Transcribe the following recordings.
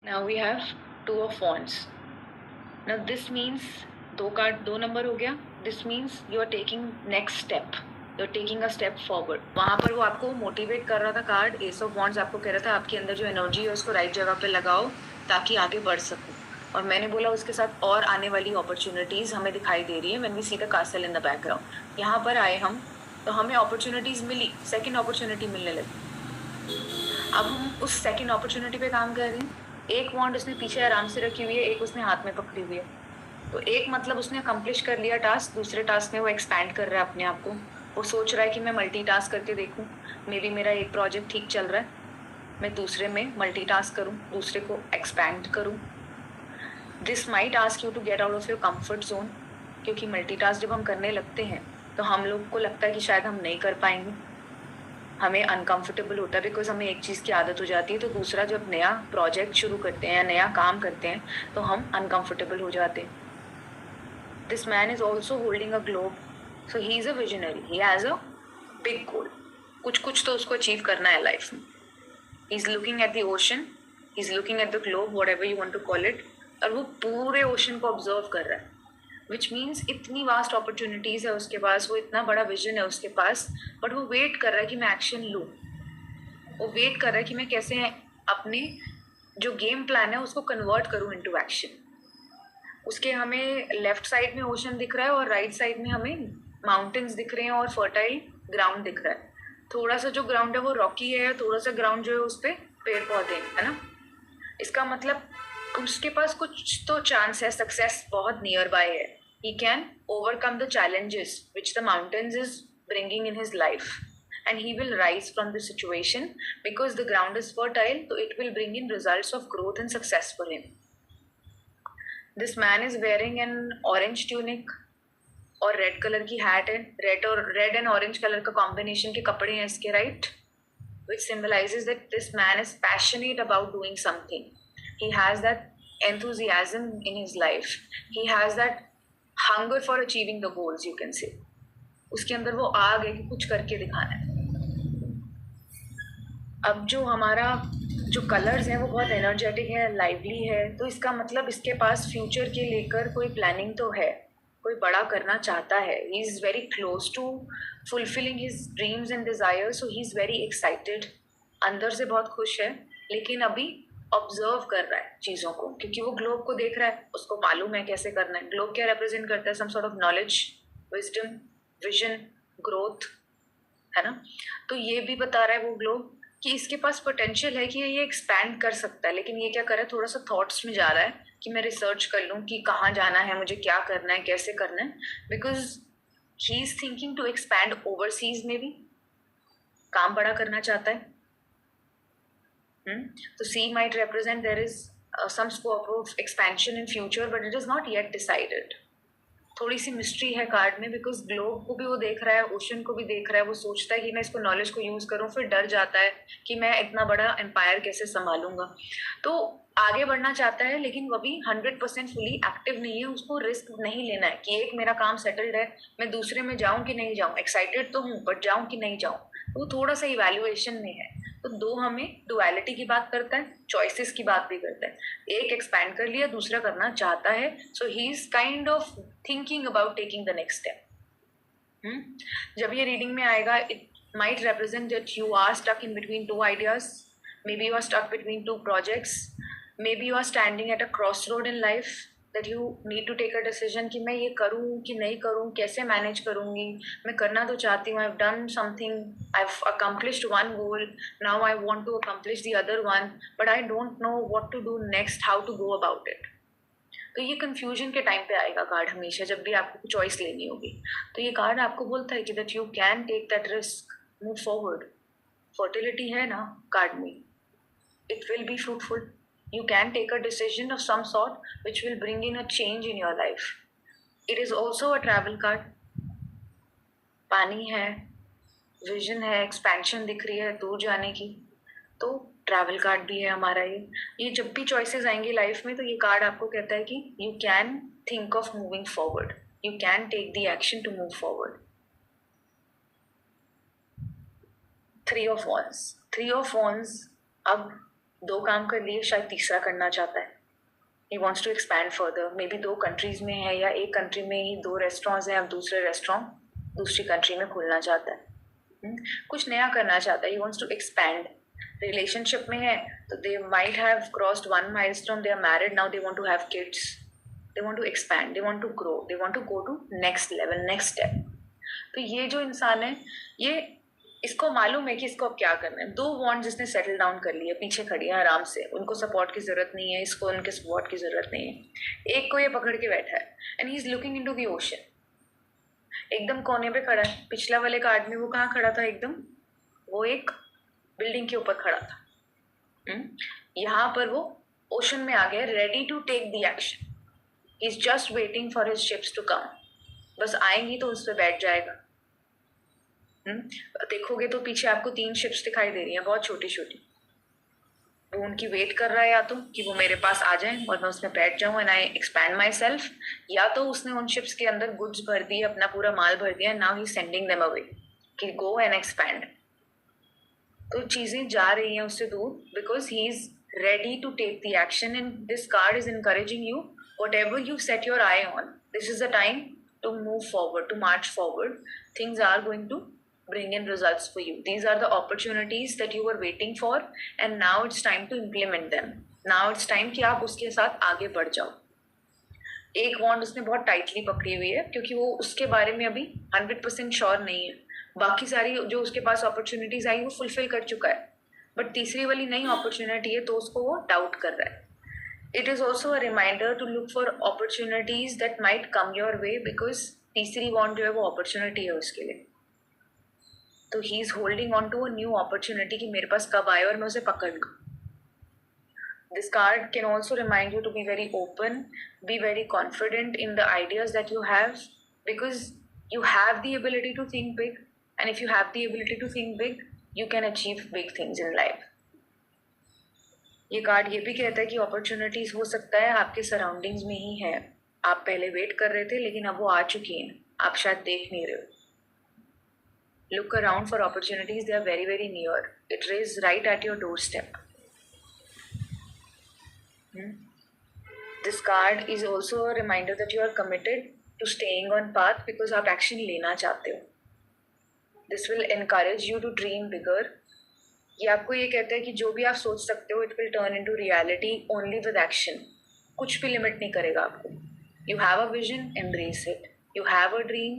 Now we have two of wands. Now this means दो number हो गया. This means you are taking next step. You are taking a step forward. वहाँ पर वो आपको motivate कर रहा था कार्ड. एस ऑफ वॉन्ड्स आपको कह रहा था आपके अंदर जो एनर्जी है उसको राइट जगह पे लगाओ ताकि आगे बढ़ सको. और मैंने बोला उसके साथ और आने वाली अपॉर्चुनिटीज हमें दिखाई दे रही है. When we see the castle in the background. यहाँ पर आए हम तो हमें अपॉर्चुनिटीज मिली. सेकेंड अपॉर्चुनिटी मिलने लगी. अब हम उस सेकेंड अपॉर्चुनिटी पे काम कर रहे हैं. एक वॉन्ड उसने पीछे आराम से रखी हुई है, एक उसने हाथ में पकड़ी हुई है. तो एक मतलब उसने अकम्प्लिश कर लिया टास्क. दूसरे टास्क में वो एक्सपैंड कर रहा है अपने आप को. वो सोच रहा है कि मैं मल्टीटास्क करके देखूं. मे बी मेरा एक प्रोजेक्ट ठीक चल रहा है, मैं दूसरे में मल्टीटास्क करूं, दूसरे को एक्सपैंड करूं. This might ask you to get out of your comfort zone. क्योंकि मल्टीटास्क जब हम करने लगते हैं तो हम लोग को लगता है कि शायद हम नहीं कर पाएंगे. हमें अनकंफर्टेबल होता है बिकॉज हमें एक चीज़ की आदत हो जाती है. तो दूसरा जब नया प्रोजेक्ट शुरू करते हैं या नया काम करते हैं तो हम अनकंफर्टेबल हो जाते हैं. This man is also holding a globe. So he is a visionary. He has a big goal. कुछ तो उसको अचीव करना है लाइफ में. He is looking at the ocean. He is looking at the globe, whatever you want to call it. और वो पूरे ocean को ऑब्जर्व कर रहा है. विच मीन्स इतनी वास्ट अपॉर्चुनिटीज है उसके पास, वो इतना बड़ा विजन है उसके पास, बट वो वेट कर रहा है कि मैं एक्शन लूँ. वो वेट कर रहा है कि मैं कैसे अपने जो गेम प्लान है उसको कन्वर्ट करूँ इनटू एक्शन. उसके हमें लेफ्ट साइड में ओशन दिख रहा है और राइट साइड में हमें माउंटेन्स दिख रहे हैं और फर्टाइल ग्राउंड दिख रहा है. थोड़ा सा जो ग्राउंड है वो रॉकी है, थोड़ा सा ग्राउंड जो है उस पर पेड़ पौधे है ना. इसका मतलब उसके पास कुछ तो चांस है. सक्सेस बहुत नियर बाय है. He can overcome the challenges which the mountains is bringing in his life, and he will rise from the situation because the ground is fertile, so it will bring in results of growth and success for him. This man is wearing an orange tunic और red colour की hat है. Red and orange colour का combination के कपड़े हैं इसके, right, which symbolizes that this man is passionate about doing something. He has that enthusiasm in his life. He has that hunger for achieving the goals, you can say. उसके अंदर वो आग है कि कुछ करके दिखाना है. अब जो हमारा जो कलर्स हैं वो बहुत एनर्जेटिक है, लाइवली है. तो इसका मतलब इसके पास फ्यूचर के लेकर कोई प्लानिंग तो है, कोई बड़ा करना चाहता है. He is very close to fulfilling his dreams and desire. So he is very excited. अंदर से बहुत खुश है लेकिन अभी ऑब्जर्व कर रहा है चीज़ों को, क्योंकि वो ग्लोब को देख रहा है. उसको मालूम है कैसे करना है. ग्लोब क्या रिप्रेजेंट करता है? Some sort of knowledge, wisdom, vision, growth, है ना. तो ये भी बता रहा है वो ग्लोब कि इसके पास पोटेंशियल है कि ये एक्सपैंड कर सकता है. लेकिन ये क्या कर रहा है, थोड़ा सा थॉट्स में जा रहा है कि मैं रिसर्च कर लूँ कि कहाँ जाना है, मुझे क्या करना है, कैसे करना है. Because he is thinking to expand overseas में भी. काम बड़ा करना चाहता है. तो she might represent there is some scope of expansion in future, but it is not yet decided. थोड़ी सी मिस्ट्री है कार्ड में. बिकॉज ग्लोब को भी वो देख रहा है, ओशन को भी देख रहा है. वो सोचता है कि मैं इसको नॉलेज को यूज करूँ, फिर डर जाता है कि मैं इतना बड़ा एम्पायर कैसे संभालूंगा. तो आगे बढ़ना चाहता है लेकिन वो भी 100% फुली एक्टिव नहीं है. उसको रिस्क नहीं लेना है कि एक मेरा काम सेटल्ड है, मैं दूसरे में जाऊं कि नहीं जाऊं. एक्साइटेड तो हूँ बट जाऊं कि नहीं जाऊं. वो थोड़ा सा इवैल्यूएशन में है. तो दो हमें डुअलिटी की बात करता है, चॉइसेस की बात भी करता है. एक एक्सपैंड कर लिया, दूसरा करना चाहता है. So he is kind of thinking about taking the next step. जब ये रीडिंग में आएगा, it might represent that you are stuck in between two ideas. Maybe you are stuck between two projects. Maybe you are standing at a crossroad in life that you need to take a decision कि मैं ये करूँ कि नहीं करूँ, कैसे manage करूँगी. मैं करना तो चाहती हूँ. I've done something, I've accomplished one goal, now I want to accomplish the other one, but I don't know what to do next, how to go about it. तो ये कंफ्यूजन के टाइम पे आएगा कार्ड हमेशा, जब भी आपको choice लेनी होगी. तो ये कार्ड आपको बोलता है कि that you can take that risk, move forward. Fertility है ना कार्ड में, it will be fruitful. You can take a decision of some sort which will bring in a change in your life. It is also a travel card. पानी है, vision है, expansion दिख रही है दूर जाने की. तो ट्रैवल कार्ड भी है हमारा. ये जब भी चॉइसेस आएंगी लाइफ में तो ये कार्ड आपको कहता है कि you can think of moving forward. You can take the action to move forward. 3 of Wands. 3 of Wands अब 2 काम कर लिए, शायद तीसरा करना चाहता है. He wants to expand further. Maybe 2 countries में है या एक कंट्री में ही 2 रेस्टोरेंट्स हैं, अब दूसरे रेस्टोरेंट दूसरी कंट्री में खोलना चाहता है. कुछ नया करना चाहता है. He wants to expand. Relationship में है तो they might have crossed one milestone. They are married now. They want to have kids. They want to expand. They want to grow. They want to go to next level, next step. तो ये जो इंसान है, ये इसको मालूम है कि इसको अब क्या करना है. 2 वॉन्ट जिसने सेटल डाउन कर लिया, पीछे खड़ी है आराम से, उनको सपोर्ट की जरूरत नहीं है, इसको उनके सपोर्ट की जरूरत नहीं है. एक को ये पकड़ के बैठा है and he is looking into the ocean. एकदम कोने पे खड़ा है. पिछला वाले कार्ड में वो कहाँ खड़ा था? एकदम वो एक बिल्डिंग के ऊपर खड़ा था. यहाँ पर वो ओशन में आ गया, ready to take the action. He is just waiting for his ships to come. बस आएंगी तो उस पर बैठ जाएगा. देखोगे तो पीछे आपको 3 शिप्स दिखाई दे रही हैं, बहुत छोटी छोटी. वो उनकी वेट कर रहा है या तो कि वो मेरे पास आ जाएं और मैं उसमें बैठ जाऊं and I expand my self, या तो उसने उन शिप्स के अंदर गुड्स भर दिए, अपना पूरा माल भर दिया, now he sending them away कि गो एंड एक्सपैंड. तो चीजें जा रही हैं उससे दूर because he is ready to take the action and this card is encouraging you. Whatever you set your eye on, this is the time to move forward, to march forward. Things are going to bring in results for you. These are the opportunities that you were waiting for and now it's time to implement them. Now it's time कि आप उसके साथ आगे बढ़ जाओ. एक वॉन्ड उसने बहुत टाइटली पकड़ी हुई है क्योंकि वो उसके बारे में अभी 100% श्योर नहीं है. बाकी सारी जो उसके पास अपॉर्चुनिटीज आई वो फुलफिल कर चुका है, बट तीसरी वाली नई अपॉर्चुनिटी है तो उसको वो डाउट कर रहा है. It is also a reminder to look for opportunities that might come your way because तीसरी वॉन्ड जो है वो अपॉर्चुनिटी है उसके लिए. तो he is holding on to a new opportunity कि मेरे पास कब आए और मैं उसे पकड़ लूँ. This card can also remind you to be very open, be very confident in the ideas that you have because you have the ability to think big, and if you have the ability to think big, you can achieve big things in life. ये card ये भी कहता है कि opportunities हो सकता है आपके सराउंडिंग्स में ही है. आप पहले वेट कर रहे थे लेकिन अब वो आ चुकी हैं, आप शायद देख नहीं रहे हो. Look around for opportunities, they are very very near. It is right at your doorstep. This card is also a reminder that you are committed to staying on path because आप action लेना चाहते हो. This will encourage you to dream bigger. ये आपको ये कहता है कि जो भी आप सोच सकते हो, it will turn into reality only with action. कुछ भी लिमिट नहीं करेगा आपको. You have a vision, embrace it. You have a dream,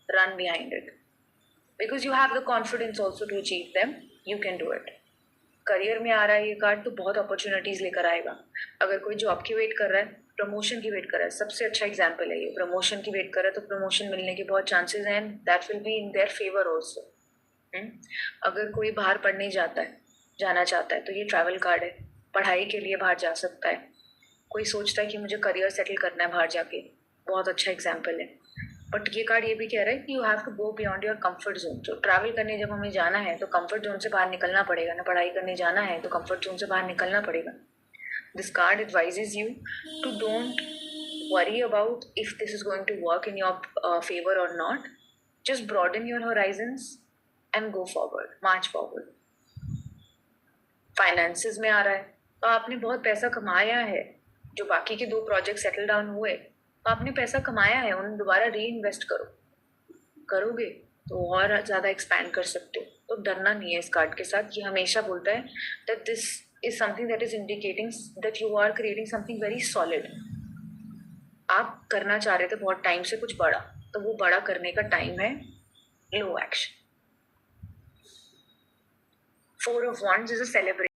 run behind it. Because you have the confidence also to achieve them, you can do it. Career में आ रहा है ये card तो बहुत अपॉर्चुनिटीज लेकर आएगा. अगर कोई जॉब की वेट कर रहा है, प्रमोशन की वेट कर रहा है, सबसे अच्छा एग्जाम्पल है ये. प्रमोशन की वेट कर रहा है तो प्रमोशन मिलने के बहुत चांसेस हैं, that will be in their favour also. अगर कोई बाहर पढ़ने जाना चाहता है तो ये ट्रैवल कार्ड है. पढ़ाई के लिए बाहर जा सकता है. कोई सोचता है कि मुझे करियर सेटल करना है बाहर जाके, बहुत अच्छा एग्जाम्पल है. बट ये कार्ड ये भी कह रहा है कि you have to go beyond your comfort zone. तो ट्रैवल करने जब हमें जाना है तो कंफर्ट जोन से बाहर निकलना पड़ेगा ना. पढ़ाई करने जाना है तो कंफर्ट जोन से बाहर निकलना पड़ेगा. This card advises you to don't worry about if this is going to work in your favor or not. Just broaden your horizons and go forward, march forward. Finances में आ रहा है तो आपने बहुत पैसा कमाया है. जो बाकी के 2 प्रोजेक्ट सेटल डाउन हुए तो आपने पैसा कमाया है, उन्हें दोबारा री इन्वेस्ट करोगे तो और ज़्यादा एक्सपैंड कर सकते हो. तो डरना नहीं है इस कार्ड के साथ. ये हमेशा बोलता है that this is something that is indicating that you are creating something very solid. आप करना चाह रहे थे बहुत टाइम से कुछ बड़ा, तो वो बड़ा करने का टाइम है. लो action. 4 of Wands is a celebration.